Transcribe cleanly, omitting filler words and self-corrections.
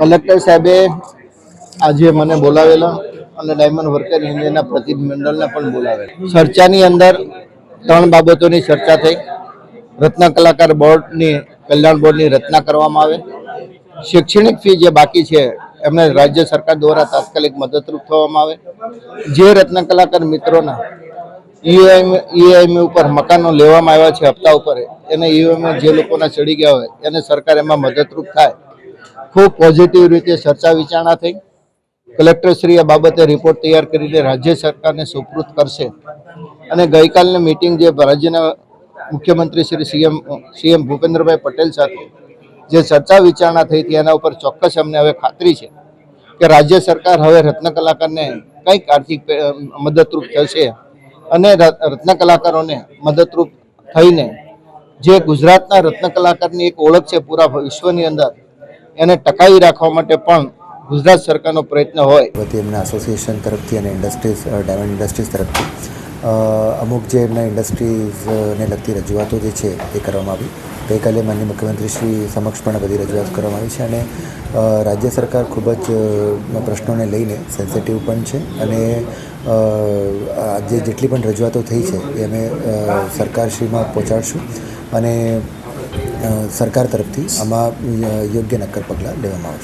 Collector સાહેબે આજે મને બોલાવેલા અને ડાયમંડ વર્કર યુનિયનના પ્રતિનિધિમંડળને પણ બોલાવેલા. ચર્ચાની અંદર 3 બાબતોની ચર્ચા થઈ. રત્ન કલાકાર બોર્ડની કલ્યાણ બોર્ડની રચના કરવામાં આવે, શૈક્ષણિક ફી જે બાકી છે એમને રાજ્ય સરકાર દ્વારા તાત્કાલિક મદદરૂપ થવામાં આવે, જે રત્ન કલાકાર મિત્રોના ઈએમઆઈ ઉપર મકાનો લેવામાં આવ્યા છે હપ્તા ઉપર, એને ઈએમઆઈ જે લોકોના ચડી ગયા હોય એને સરકાર એમાં મદદરૂપ થાય. ખૂબ પોઝિટિવ રીતે ચર્ચા વિચારણા થઈ. કલેક્ટરશ્રી આ બાબતે રિપોર્ટ તૈયાર કરીને રાજ્ય સરકારને સુપૃત કરશે અને ગઈકાલની મિટિંગ જે રાજ્યના મુખ્યમંત્રી શ્રી સીએમ ભૂપેન્દ્રભાઈ પટેલ સાથે જે ચર્ચા વિચારણા થઈ હતી એના ઉપર ચોક્કસ અમને હવે ખાતરી છે કે રાજ્ય સરકાર હવે રત્ન કલાકારને કંઈક આર્થિક મદદરૂપ થશે અને રત્ન કલાકારોને મદદરૂપ થઈને જે ગુજરાતના રત્ન કલાકારની એક ઓળખ છે પૂરા વિશ્વની અંદર એને ટકાવી રાખવા માટે પણ ગુજરાત સરકારનો પ્રયત્ન હોય. એમના એસોસિએશન તરફથી અને ઇન્ડસ્ટ્રીઝ ડાયમંડ ઇન્ડસ્ટ્રીઝ તરફથી અમુક જે એમના ઇન્ડસ્ટ્રીઝને લગતી રજૂઆતો જે છે એ કરવામાં આવી. ગઈકાલે માનનીય મુખ્યમંત્રી શ્રી સમક્ષ પણ બધી રજૂઆત કરવામાં આવી છે અને રાજ્ય સરકાર ખૂબ જ પ્રશ્નોને લઈને સેન્સિટિવ પણ છે અને જેટલી પણ રજૂઆતો થઈ છે એ અમે સરકારશ્રીમાં પહોંચાડશું અને સરકાર તરફથી આમાં યોગ્ય નક્કર પગલાં લેવામાં આવશે.